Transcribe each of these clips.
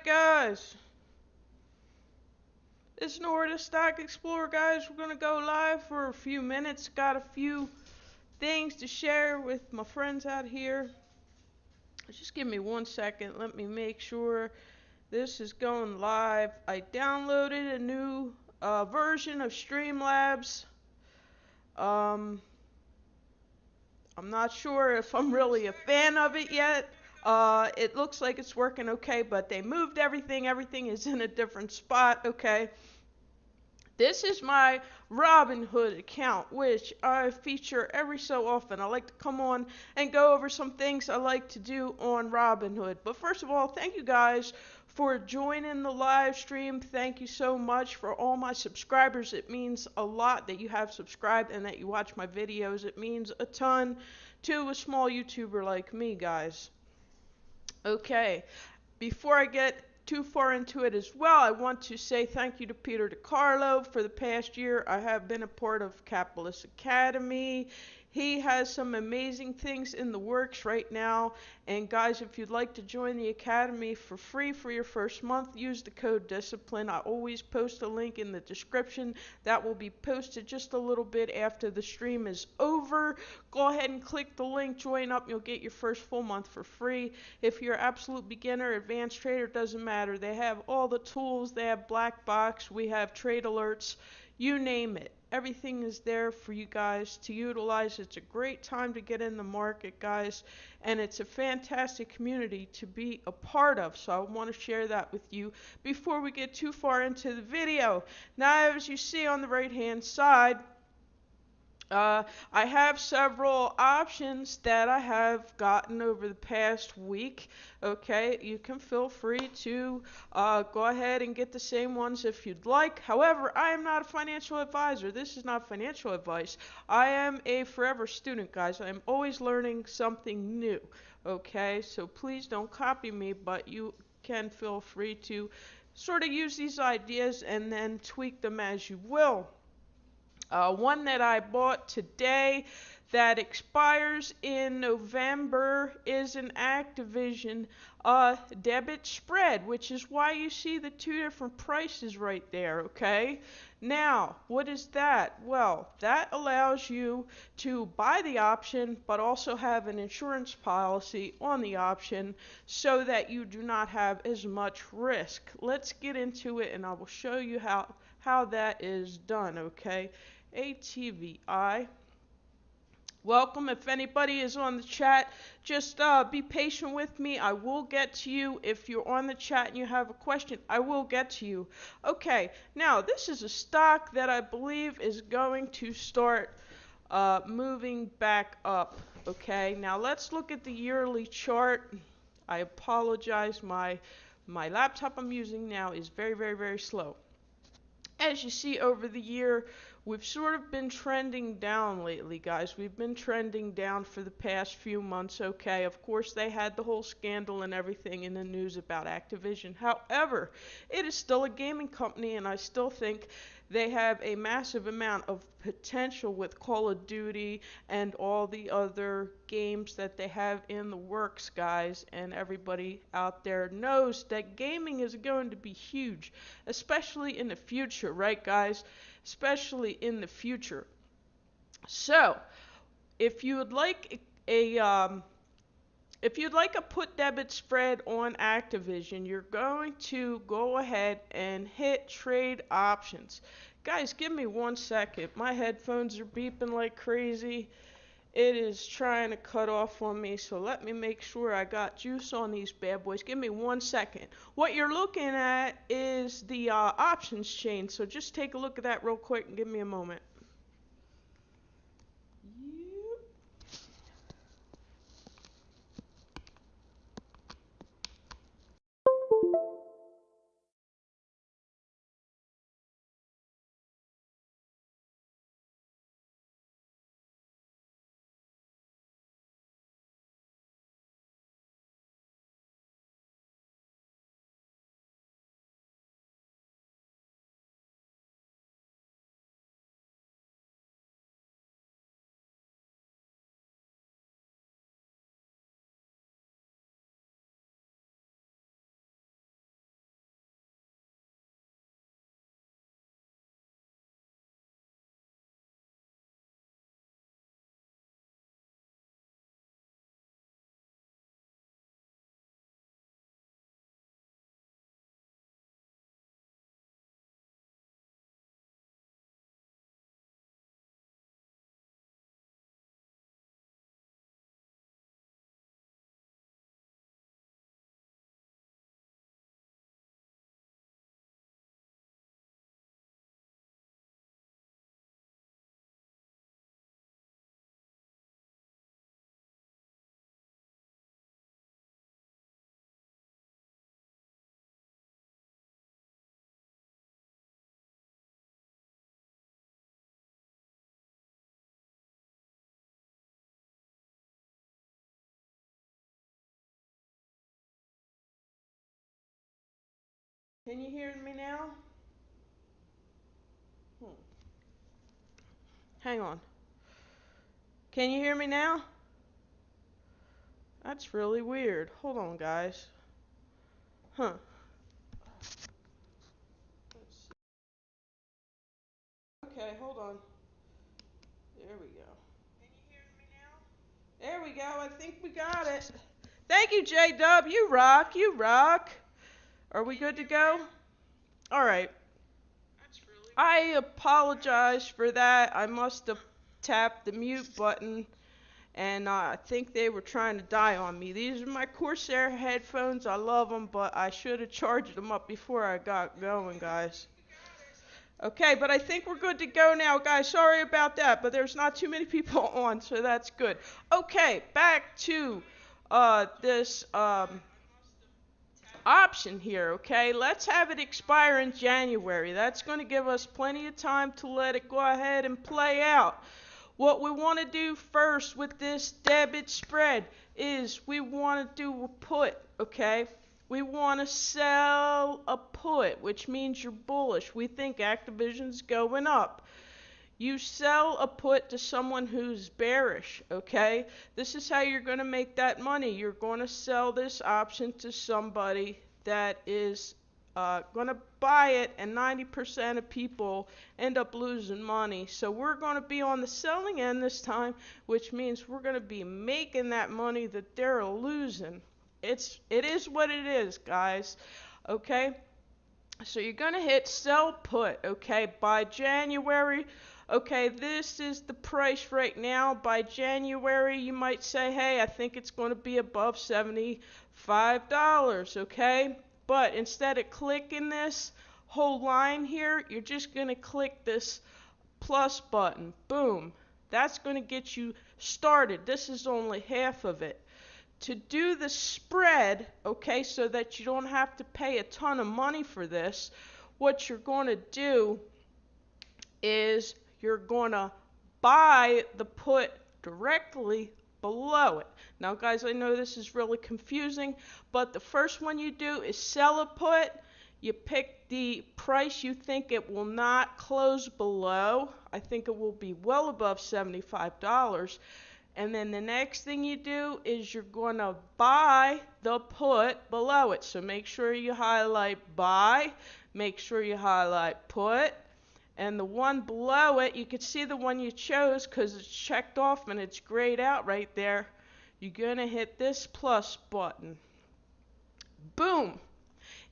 guys. It's Nora the Stock Explorer, guys. We're gonna go live for a few minutes. Got a few things to share with my friends out here. Just give me 1 second. Let me make sure this is going live. I downloaded a new version of Streamlabs. Um, I'm not sure if I'm really a fan of it yet. It looks like it's working okay, but they moved everything. Everything is in a different spot, okay? This is my Robinhood account, which I feature every so often. I like to come on and go over some things I like to do on Robinhood. But first of all, thank you guys for joining the live stream. Thank you so much for all my subscribers. It means a lot that you have subscribed and that you watch my videos. It means a ton to a small YouTuber like me, guys. Okay, before I get too far into it as well, I want to say thank you to Peter DiCarlo. For the past year, I have been a part of Capitalist Academy. He has some amazing things in the works right now. And guys, if you'd like to join the Academy for free for your first month, use the code DISCIPLINE. I always post a link in the description. That will be posted just a little bit after the stream is over. Go ahead and click the link, join up. You'll get your first full month for free. If you're an absolute beginner, advanced trader, doesn't matter. They have all the tools. They have black box. We have trade alerts. You name it. Everything is there for you guys to utilize. It's a great time to get in the market, guys, and it's a fantastic community to be a part of. So I want to share that with you before we get too far into the video. Now, as you see on the right-hand side, I have several options that I have gotten over the past week. Okay, you can feel free to go ahead and get the same ones if you'd like. However, I am not a financial advisor. This is not financial advice. I am a forever student, guys. I am always learning something new. Okay, so please don't copy me, but you can feel free to sort of use these ideas and then tweak them as you will. One that I bought today that expires in November is an Activision debit spread, which is why you see the two different prices right there, okay? Now, what is that? Well, that allows you to buy the option, but also have an insurance policy on the option so that you do not have as much risk. Let's get into it and I will show you how that is done, okay? ATVI. Welcome. If anybody is on the chat, just be patient with me. I will get to you. If you're on the chat and you have a question, I will get to you. Okay, now this is a stock that I believe is going to start moving back up. Okay, now let's look at the yearly chart. I apologize. My laptop I'm using now is very, very, very slow. As you see over the year, we've sort of been trending down lately, guys. We've been trending down for the past few months, okay? Of course, they had the whole scandal and everything in the news about Activision. However, it is still a gaming company, and I still think they have a massive amount of potential with Call of Duty and all the other games that they have in the works, guys. And everybody out there knows that gaming is going to be huge, especially in the future, right, guys? Especially in the future. So, if you would like a put debit spread on Activision, you're going to go ahead and hit trade options. Guys, give me 1 second. My headphones are beeping like crazy. It is trying to cut off on me, so let me make sure I got juice on these bad boys. Give me 1 second. What you're looking at is the options chain, so just take a look at that real quick and give me a moment. Can you hear me now? Hang on. Can you hear me now? That's really weird. Hold on, guys. Huh. Okay, hold on. There we go. Can you hear me now? There we go. I think we got it. Thank you, J-Dub. You rock. You rock. Are we good to go? All right. I apologize for that. I must have tapped the mute button, and I think they were trying to die on me. These are my Corsair headphones. I love them, but I should have charged them up before I got going, guys. Okay, but I think we're good to go now, guys. Sorry about that, but there's not too many people on, so that's good. Okay, back to this option here, okay? Let's have it expire in January. That's going to give us plenty of time to let it go ahead and play out. What we want to do first with this debit spread is we want to do a put, okay? We want to sell a put, which means you're bullish. We think Activision's going up. You sell a put to someone who's bearish, okay? This is how you're going to make that money. You're going to sell this option to somebody that is going to buy it, and 90% of people end up losing money. So we're going to be on the selling end this time, which means we're going to be making that money that they're losing. It is what it is, guys. Okay? So you're going to hit sell put, okay? By January, okay, this is the price right now. By January, you might say, hey, I think it's going to be above $75, okay? But instead of clicking this whole line here, you're just going to click this plus button. Boom. That's going to get you started. This is only half of it. To do the spread, okay, so that you don't have to pay a ton of money for this, what you're going to do is you're going to buy the put directly below it. Now, guys, I know this is really confusing, but the first one you do is sell a put. You pick the price you think it will not close below. I think it will be well above $75. And then the next thing you do is you're going to buy the put below it. So make sure you highlight buy, make sure you highlight put, and the one below it, you can see the one you chose because it's checked off and it's grayed out right there. You're going to hit this plus button. Boom.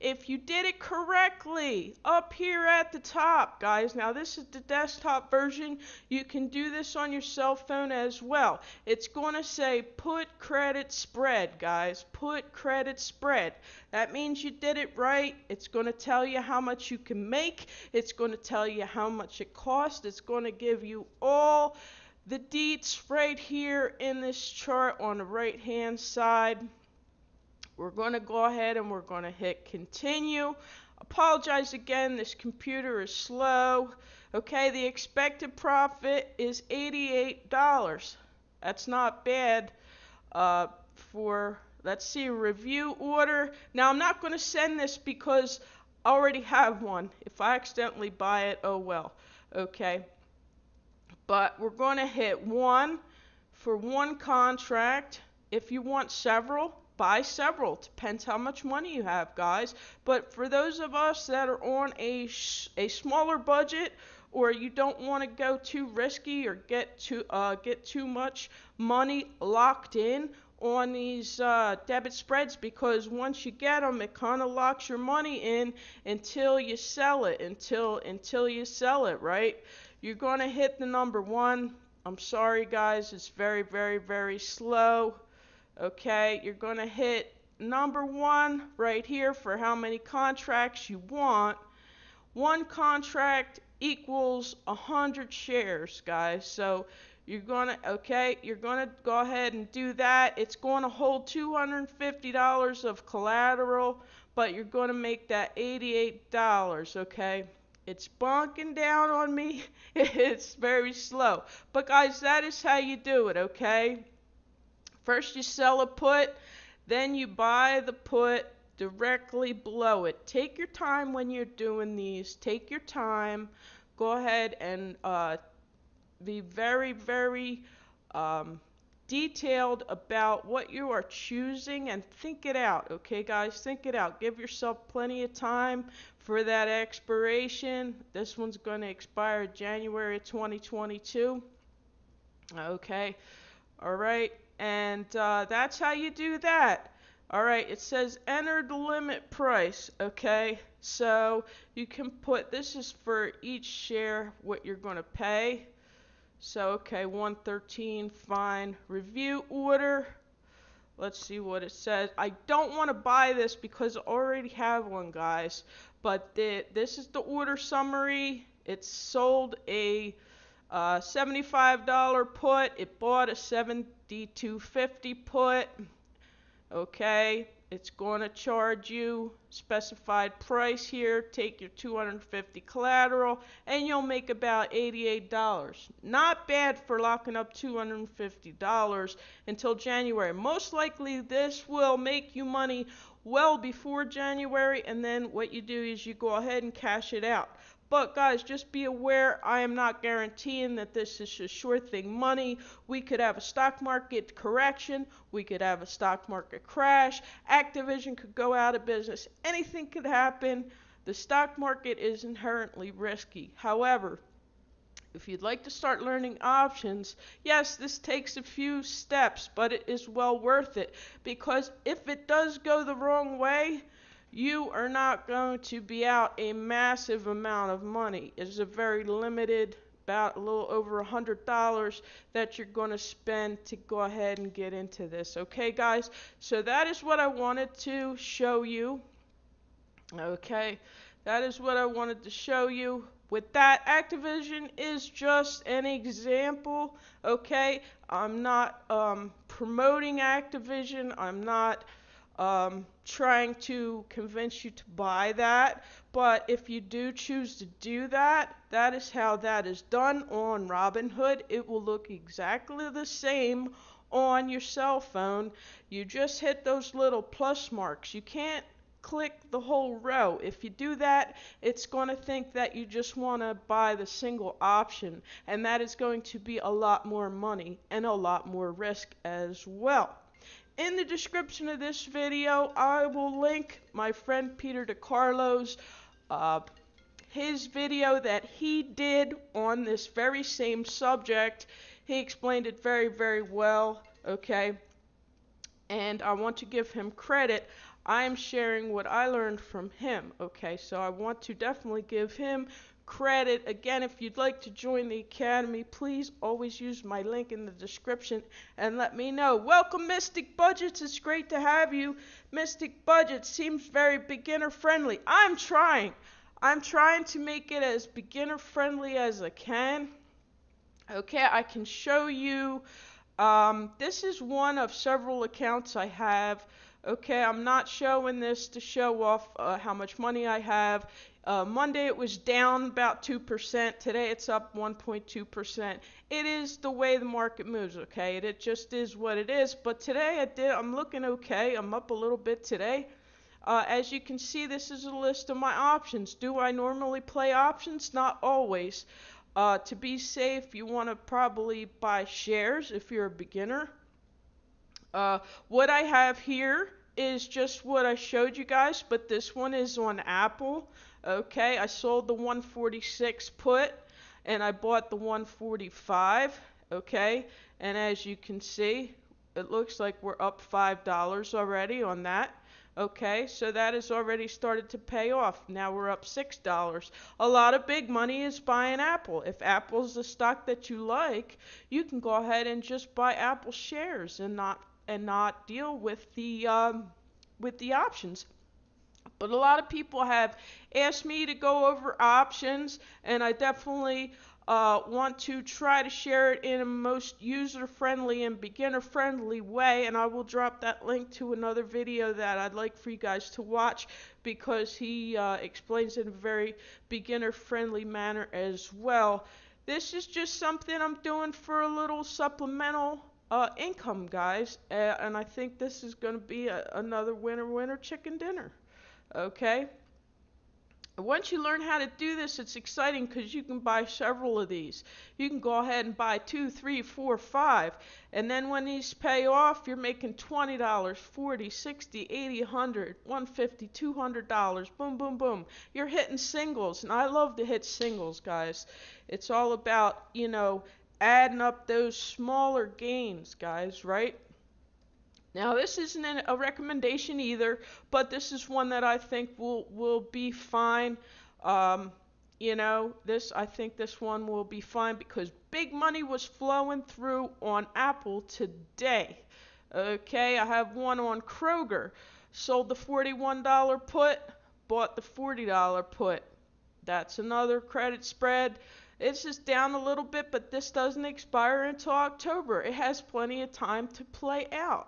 If you did it correctly, up here at the top, guys, now this is the desktop version. You can do this on your cell phone as well. It's going to say put credit spread, guys. Put credit spread. That means you did it right. It's going to tell you how much you can make. It's going to tell you how much it costs. It's going to give you all the deets right here in this chart on the right hand side. We're going to go ahead and we're going to hit continue. Apologize again, this computer is slow. Okay, the expected profit is $88. That's not bad for, let's see, a review order. Now, I'm not going to send this because I already have one. If I accidentally buy it, oh well. Okay, but we're going to hit 1 for one contract. If you want several, buy several. Depends how much money you have, guys. But for those of us that are on a smaller budget, or you don't want to go too risky or get too much money locked in on these debit spreads, because once you get them, it kind of locks your money in until you sell it. Until you sell it, right? You're going to hit the number 1. I'm sorry, guys. It's very, very, very slow. Okay, you're going to hit number 1 right here for how many contracts you want. One contract equals 100 shares, guys. So you're going to go ahead and do that. It's going to hold $250 of collateral, but you're going to make that $88, okay? It's bonking down on me. It's very slow. But guys, that is how you do it, okay? First you sell a put, then you buy the put, directly below it. Take your time when you're doing these. Take your time. Go ahead and be very, very detailed about what you are choosing and think it out. Okay, guys, think it out. Give yourself plenty of time for that expiration. This one's going to expire January 2022. Okay, all right, and that's how you do that. All right, it says enter the limit price. Okay, so you can put, this is for each share what you're going to pay. So, okay, 113, fine. Review order. Let's see what it says. I don't want to buy this because I already have one, guys. But this is the order summary. It sold a $75 put. It bought a $72.50 put. Okay, it's going to charge you specified price here. Take your $250 collateral and you'll make about $88. Not bad for locking up $250 until January. Most likely this will make you money well before January, and then what you do is you go ahead and cash it out. But guys, just be aware, I am not guaranteeing that this is a sure thing money. We could have a stock market correction. We could have a stock market crash. Activision could go out of business. Anything could happen. The stock market is inherently risky. However, if you'd like to start learning options, yes, this takes a few steps, but it is well worth it. Because if it does go the wrong way, you are not going to be out a massive amount of money. It's a very limited, about a little over $100 that you're going to spend to go ahead and get into this. Okay, guys? So that is what I wanted to show you. Okay, that is what I wanted to show you. With that, Activision is just an example. Okay, I'm not promoting Activision. I'm not trying to convince you to buy that, but if you do choose to do that, that is how that is done on Robinhood. It will look exactly the same on your cell phone. You just hit those little plus marks. You can't click the whole row. If you do that, it's going to think that you just want to buy the single option, and that is going to be a lot more money and a lot more risk as well. In the description of this video, I will link my friend Peter DiCarlo's his video that he did on this very same subject. He explained it very, very well, okay? And I want to give him credit. I am sharing what I learned from him, okay? So I want to definitely give him credit. Again, if you'd like to join the academy, please always use my link in the description and let me know. Welcome, Mystic Budgets. It's great to have you. Mystic Budgets seems very beginner friendly. I'm trying to make it as beginner friendly as I can. Okay, I can show you. This is one of several accounts I have. Okay, I'm not showing this to show off how much money I have. Monday it was down about 2%. Today it's up 1.2%. It is the way the market moves, okay? It just is what it is. But today I'm looking okay. I'm up a little bit today. As you can see, this is a list of my options. Do I normally play options? Not always. To be safe, you want to probably buy shares if you're a beginner. What I have here is just what I showed you guys, but this one is on Apple. Okay, I sold the 146 put and I bought the 145. Okay, and as you can see, it looks like we're up $5 already on that. Okay, so that has already started to pay off. Now we're up $6. A lot of big money is buying Apple. If Apple's the stock that you like, you can go ahead and just buy Apple shares and not deal with the options. But a lot of people have asked me to go over options, and I definitely want to try to share it in a most user-friendly and beginner-friendly way, and I will drop that link to another video that I'd like for you guys to watch because he explains it in a very beginner-friendly manner as well. This is just something I'm doing for a little supplemental income, guys. And I think this is going to be another winner chicken dinner. Okay? Once you learn how to do this, it's exciting because you can buy several of these. You can go ahead and buy 2, 3, 4, 5. And then when these pay off, you're making $20, $40, $60, $80, $100, $150, $200. Boom, boom, boom. You're hitting singles. And I love to hit singles, guys. It's all about, adding up those smaller gains, guys, right? Now, this isn't a recommendation either, but this is one that I think will be fine. I think this one will be fine because big money was flowing through on Apple today. Okay, I have one on Kroger. Sold the $41 put, bought the $40 put. That's another credit spread. It's just down a little bit, but this doesn't expire until October. It has plenty of time to play out.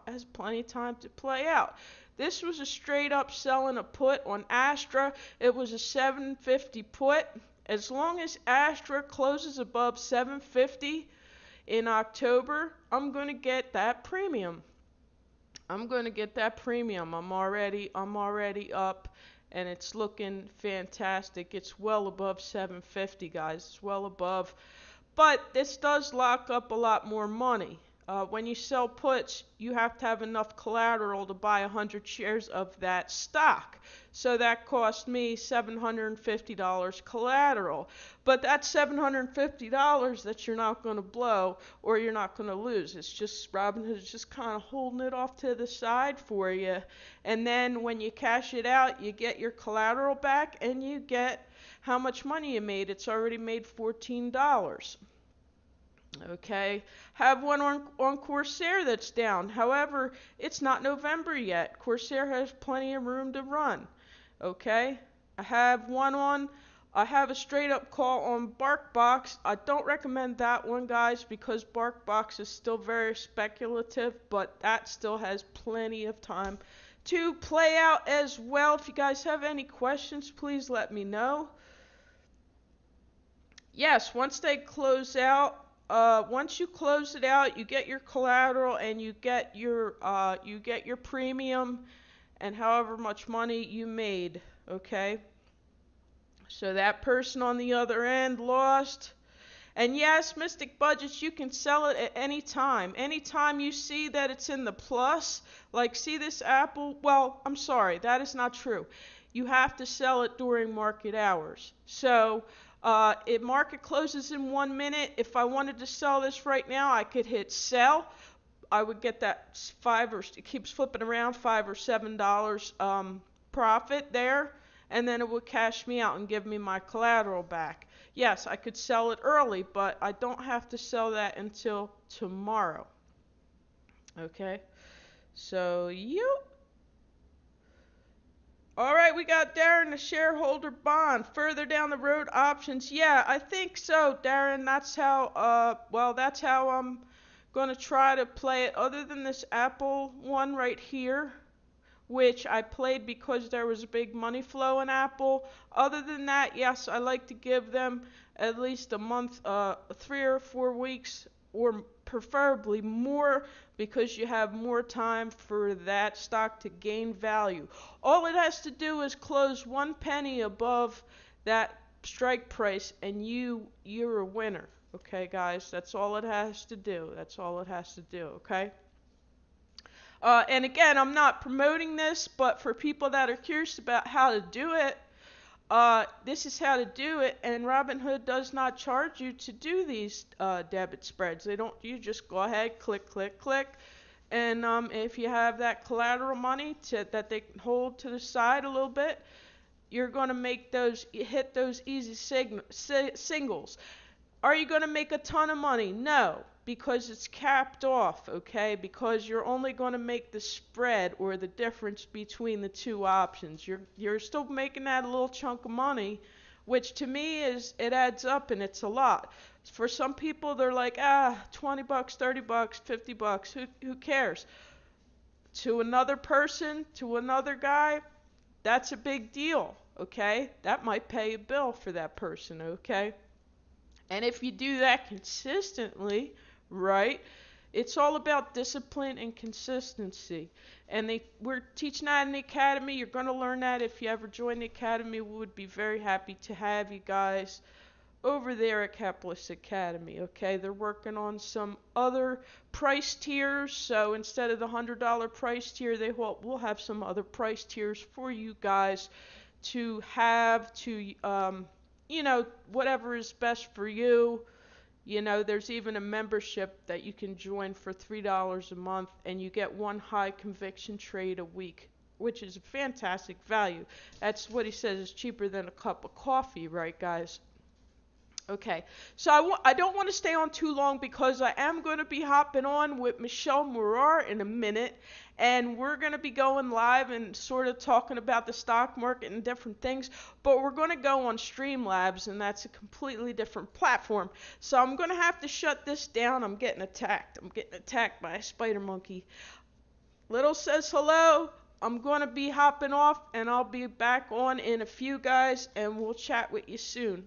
This was a straight up selling a put on Astra. It was a 750 put. As long as Astra closes above 750 in October, I'm going to get that premium. I'm already up. And it's looking fantastic. It's well above 750, guys. It's well above. But this does lock up a lot more money. When you sell puts, you have to have enough collateral to buy 100 shares of that stock. So that cost me $750 collateral. But that's $750 that you're not going to blow or you're not going to lose. It's just Robinhood is just kind of holding it off to the side for you. And then when you cash it out, you get your collateral back and you get how much money you made. It's already made $14. Okay, have one on Corsair that's down. However, it's not November yet. Corsair has plenty of room to run. Okay, I have a straight up call on BarkBox. I don't recommend that one, guys, because BarkBox is still very speculative, but that still has plenty of time to play out as well. If you guys have any questions, please let me know. Yes, once they close out, once you close it out, you get your collateral and you get your premium and however much money you made, okay? So that person on the other end lost. And yes, Mystic Budgets, you can sell it at any time. Anytime you see that it's in the plus, like see this Apple, well, I'm sorry, that is not true. You have to sell it during market hours. So if market closes in 1 minute, if I wanted to sell this right now, I could hit sell. I would get that it keeps flipping around, $5 or $7 profit there, and then it would cash me out and give me my collateral back. Yes, I could sell it early, but I don't have to sell that until tomorrow. Okay, so all right, we got Darren, the shareholder bond. Further down the road options. Yeah, I think so, Darren. That's how I'm going to try to play it. Other than this Apple one right here, which I played because there was a big money flow in Apple. Other than that, yes, I like to give them at least a month, 3 or 4 weeks, or preferably more, because you have more time for that stock to gain value. All it has to do is close 1 penny above that strike price and you're a winner. Okay, guys, that's all it has to do. Okay? And again, I'm not promoting this, but for people that are curious about how to do it, this is how to do it, and Robinhood does not charge you to do these debit spreads. You just go ahead, click, click, click, and if you have that collateral money that they can hold to the side a little bit, you're going to hit those easy singles. Are you going to make a ton of money? No, because it's capped off, okay? Because you're only going to make the spread or the difference between the two options. You're still making that little chunk of money, which to me it adds up and it's a lot. For some people, they're like, $20, $30, $50, who cares? To another person, to another guy, that's a big deal, okay? That might pay a bill for that person, okay? And if you do that consistently, right, It's all about discipline and consistency. And we're teaching that in the academy. You're going to learn that if you ever join the academy. We would be very happy to have you guys over there at Capitalist Academy. Okay, they're working on some other price tiers. So instead of the $100 price tier, we'll have some other price tiers for you guys to have whatever is best for you. There's even a membership that you can join for $3 a month, and you get one high conviction trade a week, which is a fantastic value. That's what he says is cheaper than a cup of coffee, right, guys? Okay, so I don't want to stay on too long because I am going to be hopping on with Michelle Morar in a minute, and we're going to be going live and sort of talking about the stock market and different things, but we're going to go on Streamlabs, and that's a completely different platform. So I'm going to have to shut this down. I'm getting attacked. I'm getting attacked by a spider monkey. Little says hello. I'm going to be hopping off, and I'll be back on in a few, guys, and we'll chat with you soon.